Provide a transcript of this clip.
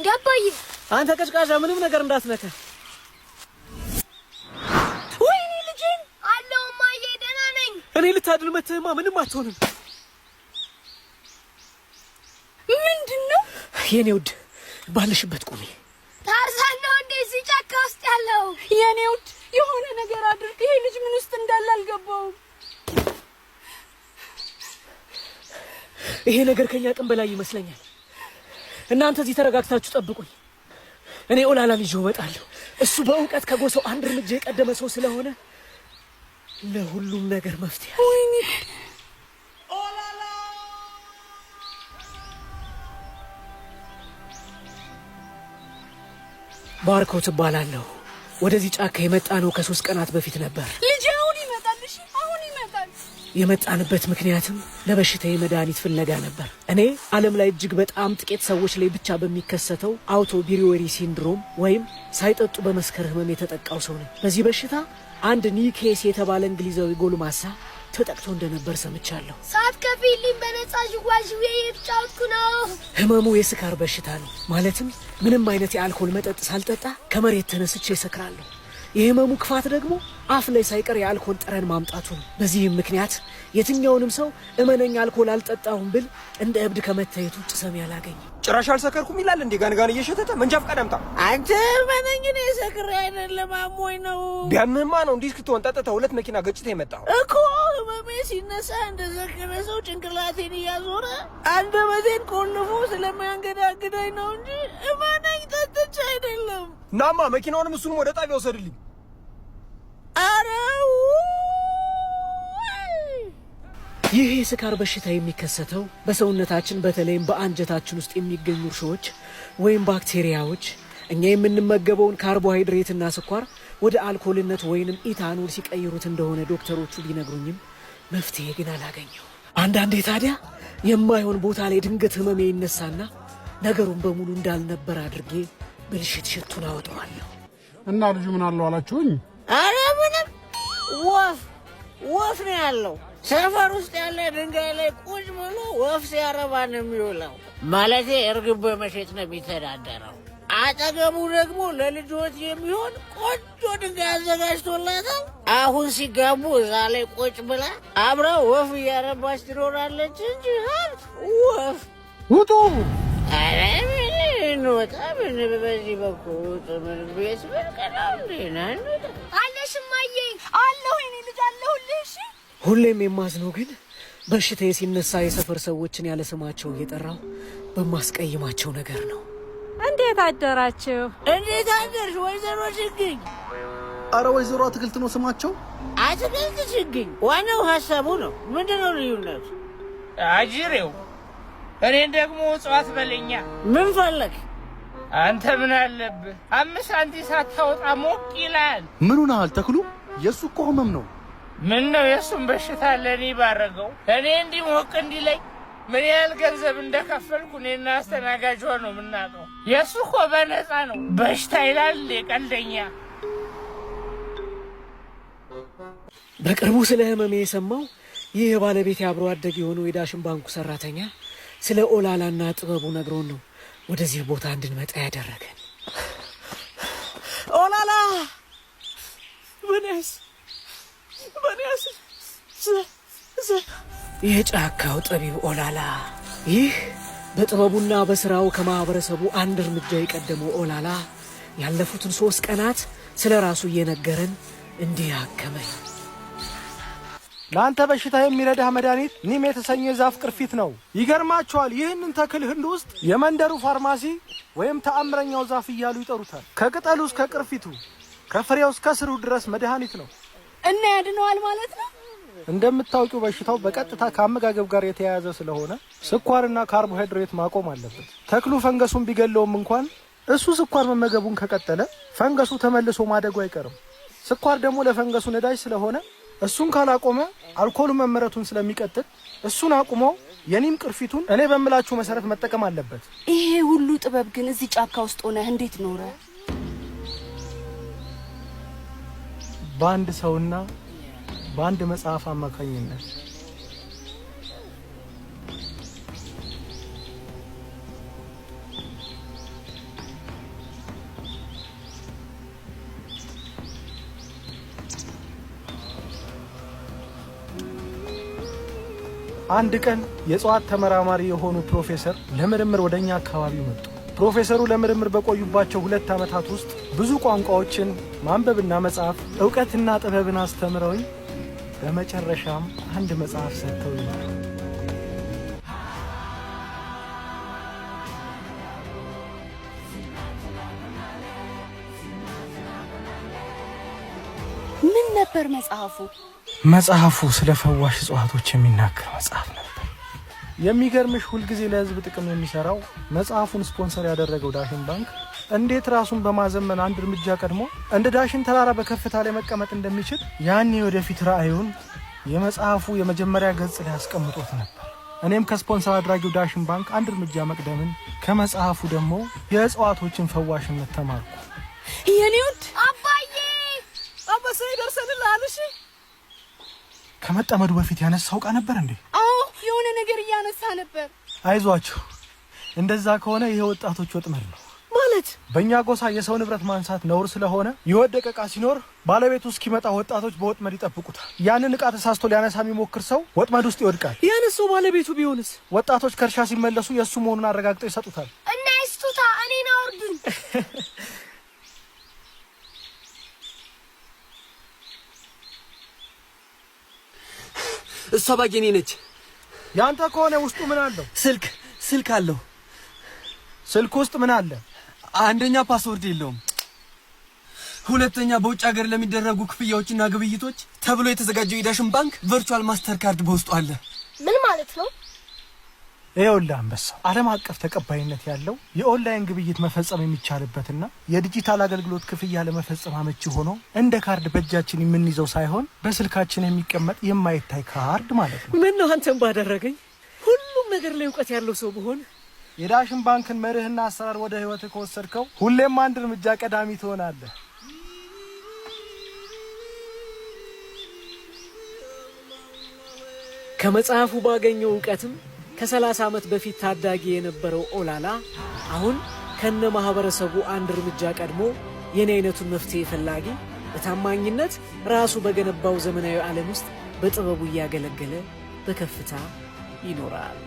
እንዳባይ አንተ ቀጭቃዣ ምንም ነገር እንዳትነካ ወይኔ ልጅን አለው ማዬ ደህና ነኝ እኔ ልታድል መተህማ ምንም አትሆንም ምንድነው የኔ ውድ ባልሽበት ቁሚ ታርዛን ነው እንደዚህ ጫካ ውስጥ ያለው የኔ ውድ የሆነ ነገር አድርግ ይሄ ልጅ ምን ውስጥ እንዳለ አልገባውም ይሄ ነገር ከኛ ቀን በላይ ይመስለኛል እናንተ እዚህ ተረጋግታችሁ ጠብቁኝ እኔ ኦላላን ይዤው እመጣለሁ እሱ በእውቀት ከጎሰው አንድ እርምጃ የቀደመ ሰው ስለሆነ ለሁሉም ነገር መፍትሄ ወይኔ ኦላላ ባርኮት እባላለሁ ወደዚህ ጫካ የመጣ ነው ከ3 ቀናት በፊት ነበር ልጅ አሁን ይመጣልሽ አሁን ይመጣል የመጣንበት ምክንያትም ለበሽታዬ መድኃኒት ፍለጋ ነበር እኔ ዓለም ላይ እጅግ በጣም ጥቂት ሰዎች ላይ ብቻ በሚከሰተው አውቶቢሪዌሪ ሲንድሮም ወይም ሳይጠጡ በመስከር ህመም የተጠቃው ሰው ነኝ በዚህ በሽታ አንድ ኒኬስ የተባለ እንግሊዛዊ ጎልማሳ ተጠቅቶ እንደነበር ሰምቻለሁ ሰዓት ከፊልም በነጻ ጅዋጅዌ እየተጫወትኩ ነው ህመሙ የስካር በሽታ ነው ማለትም ምንም አይነት የአልኮል መጠጥ ሳልጠጣ ከመሬት ተነስቼ እሰክራለሁ የህመሙ ክፋት ደግሞ አፍ ላይ ሳይቀር የአልኮል ጠረን ማምጣቱ ነው በዚህም ምክንያት የትኛውንም ሰው እመነኝ አልኮል አልጠጣሁም ብል እንደ እብድ ከመታየት ውጭ ሰሚ አላገኝ ጭራሽ አልሰከርኩም ይላል እንዴ ጋንጋን እየሸተተ መንጃ ፈቃድ አምጣ አንተ እመነኝ ነው ሰክሬ አይደለም አሞኝ ነው ቢያምህማ ነው እንዲህ እስክትሆን ጠጥተህ 2 መኪና ገጭተህ የመጣው እኮ ህመሜ ሲነሳ እንደዘከረ ሰው ጭንቅላቴን እያዞረ አንደበቴን ቆልፎ ስለሚያንገዳግዳኝ ነው እንጂ እመነኝ ጠጥቼ አይደለም ናማ መኪናውንም እሱንም ወደ ጣቢያ ወሰድልኝ አረው ይህ የስካር በሽታ የሚከሰተው በሰውነታችን በተለይም በአንጀታችን ውስጥ የሚገኙ እርሾዎች ወይም ባክቴሪያዎች እኛ የምንመገበውን ካርቦሃይድሬትና ስኳር ወደ አልኮልነት ወይንም ኢታኖል ሲቀይሩት እንደሆነ ዶክተሮቹ ቢነግሩኝም መፍትሄ ግን አላገኘው አንዳንዴ ታዲያ የማይሆን ቦታ ላይ ድንገት ህመሜ ይነሳና ነገሩን በሙሉ እንዳልነበር አድርጌ ብልሽትሽቱን አወጣዋለሁ እና ልጁ ምን አለው አላችሁኝ አረ ምንም ወፍ ነው ያለው ሰፈር ውስጥ ያለ ድንጋይ ላይ ቁጭ ብሎ ወፍ ሲያረባ ነው የሚውለው ማለቴ እርግብ በመሸጥ ነው የሚተዳደረው አጠገቡ ደግሞ ለልጆች የሚሆን ቆንጆ ድንጋይ አዘጋጅቶላታል አሁን ሲጋቡ እዛ ላይ ቁጭ ብላ አብረው ወፍ እያረባች ትኖራለች እንጂ ሀብት ወፍ ውጡ አረ ምን ወጣ ምን በዚህ በኩል ምን ቤት በቀላም ደና ነው አለሽ ማዬ አለሁ እኔ ልጅ አለሁልሽ ሁሌም የማዝነው ግን በሽታዬ ሲነሳ የሰፈር ሰዎችን ያለ ስማቸው እየጠራው በማስቀይማቸው ነገር ነው እንዴት አደራችሁ እንዴት አደርሽ ወይዘሮ ችግኝ አረ ወይዘሮ አትክልት ነው ስማቸው አትክልት ችግኝ ዋናው ሐሳቡ ነው ምንድነው ልዩነቱ አጅሬው እኔን ደግሞ እጽዋት በለኛ ምን ፈለክ አንተ ምን አለብህ 5 ሳንቲም ሳታወጣ ሞቅ ይላል ምን ሆነሃል ተክሉ የሱ እኮ ህመም ነው ምን ነው የሱን በሽታ ለኔ ባረገው እኔ እንዲሞቅ እንዲለኝ ምን ያህል ገንዘብ እንደከፈልኩ እኔና አስተናጋጇ ነው የምናውቀው የሱ እኮ በነፃ ነው በሽታ ይላል ቀልደኛ በቅርቡ ስለ ህመሜ የሰማው ይህ የባለቤት አብሮ አደግ የሆነው የዳሽን ባንኩ ሰራተኛ ስለ ኦላላና ጥበቡ ነግሮን ነው ወደዚህ ቦታ እንድንመጣ ያደረገን ኦላላ በነስ የጫካው ጠቢብ ኦላላ ይህ በጥበቡና በስራው ከማህበረሰቡ አንድ እርምጃ የቀደመው ኦላላ ያለፉትን 3 ቀናት ስለ ራሱ እየነገረን እንዲህ አከመኝ ለአንተ በሽታ የሚረዳህ መድኃኒት ኒም የተሰኘ ዛፍ ቅርፊት ነው ይገርማችኋል ይህንን ተክል ህንድ ውስጥ የመንደሩ ፋርማሲ ወይም ተአምረኛው ዛፍ እያሉ ይጠሩታል ከቅጠሉ እስከ ቅርፊቱ ከፍሬው እስከ ስሩ ድረስ መድኃኒት ነው እና ያድነዋል ማለት ነው እንደምታውቁው በሽታው በቀጥታ ከአመጋገብ ጋር የተያያዘ ስለሆነ ስኳርና ካርቦሃይድሬት ማቆም አለበት ተክሉ ፈንገሱን ቢገለውም እንኳን እሱ ስኳር መመገቡን ከቀጠለ ፈንገሱ ተመልሶ ማደጉ አይቀርም ስኳር ደግሞ ለፈንገሱ ነዳጅ ስለሆነ እሱን ካላቆመ አልኮሉ መመረቱን ስለሚቀጥል እሱን አቁሞ የኒም ቅርፊቱን እኔ በምላችሁ መሰረት መጠቀም አለበት ይሄ ሁሉ ጥበብ ግን እዚህ ጫካ ውስጥ ሆነ እንዴት ኖረ በአንድ ሰውና በአንድ መጽሐፍ አማካኝነት አንድ ቀን የእጽዋት ተመራማሪ የሆኑ ፕሮፌሰር ለምርምር ወደኛ አካባቢ መጡ። ፕሮፌሰሩ ለምርምር በቆዩባቸው 2 ዓመታት ውስጥ ብዙ ቋንቋዎችን ማንበብና መጻፍ፣ ዕውቀትና ጥበብን አስተምረውኝ በመጨረሻም አንድ መጽሐፍ ሰጥተውኝ ምን ነበር መጽሐፉ? መጽሐፉ ስለ ፈዋሽ እጽዋቶች የሚናገር መጽሐፍ ነበር። የሚገርምሽ ሁልጊዜ ለህዝብ ጥቅም የሚሰራው መጽሐፉን ስፖንሰር ያደረገው ዳሽን ባንክ እንዴት ራሱን በማዘመን አንድ እርምጃ ቀድሞ እንደ ዳሽን ተራራ በከፍታ ላይ መቀመጥ እንደሚችል ያኔ ወደፊት ራእዩን የመጽሐፉ የመጀመሪያ ገጽ ላይ አስቀምጦት ነበር። እኔም ከስፖንሰር አድራጊው ዳሽን ባንክ አንድ እርምጃ መቅደምን ከመጽሐፉ ደግሞ የእጽዋቶችን ፈዋሽነት ተማርኩ። የኔውድ አባዬ አባሳ ይደርሰንልሃል። እሺ ከመጠመዱ በፊት ያነሳው ዕቃ ነበር እንዴ? አዎ የሆነ ነገር እያነሳ ነበር። አይዟችሁ፣ እንደዛ ከሆነ ይሄ ወጣቶች ወጥመድ ነው ማለት። በእኛ ጎሳ የሰው ንብረት ማንሳት ነውር ስለሆነ የወደቀ ዕቃ ሲኖር ባለቤቱ እስኪመጣ ወጣቶች በወጥመድ ይጠብቁታል። ያንን ዕቃ ተሳስቶ ሊያነሳ የሚሞክር ሰው ወጥመድ ውስጥ ይወድቃል። ያነሳው ባለቤቱ ቢሆንስ? ወጣቶች ከእርሻ ሲመለሱ የእሱ መሆኑን አረጋግጠው ይሰጡታል። እና ይስጡታ፣ እኔን አውርዱኝ። እሷ ባጌኔ ነች። ያንተ ከሆነ ውስጡ ምን አለው? ስልክ አለው። ስልክ ውስጥ ምን አለ? አንደኛ ፓስወርድ የለውም። ሁለተኛ በውጭ ሀገር ለሚደረጉ ክፍያዎችና ግብይቶች ተብሎ የተዘጋጀው የዳሽን ባንክ ቨርቹዋል ማስተር ካርድ በውስጡ አለ። ምን ማለት ነው? ይኸውልህ አንበሳው፣ ዓለም አቀፍ ተቀባይነት ያለው የኦንላይን ግብይት መፈጸም የሚቻልበትና የዲጂታል አገልግሎት ክፍያ ለመፈጸም አመቺ ሆኖ እንደ ካርድ በእጃችን የምንይዘው ሳይሆን በስልካችን የሚቀመጥ የማይታይ ካርድ ማለት ነው። ምን ነው አንተን ባደረገኝ። ሁሉም ነገር ላይ ዕውቀት ያለው ሰው ብሆን። የዳሽን ባንክን መርህና አሰራር ወደ ህይወት ከወሰድከው ሁሌም አንድ እርምጃ ቀዳሚ ትሆናለህ። ከመጽሐፉ ባገኘው ዕውቀትም ከ30 ዓመት በፊት ታዳጊ የነበረው ኦላላ አሁን ከነ ማህበረሰቡ አንድ እርምጃ ቀድሞ የኔ አይነቱን መፍትሄ ፈላጊ በታማኝነት ራሱ በገነባው ዘመናዊ ዓለም ውስጥ በጥበቡ እያገለገለ በከፍታ ይኖራል።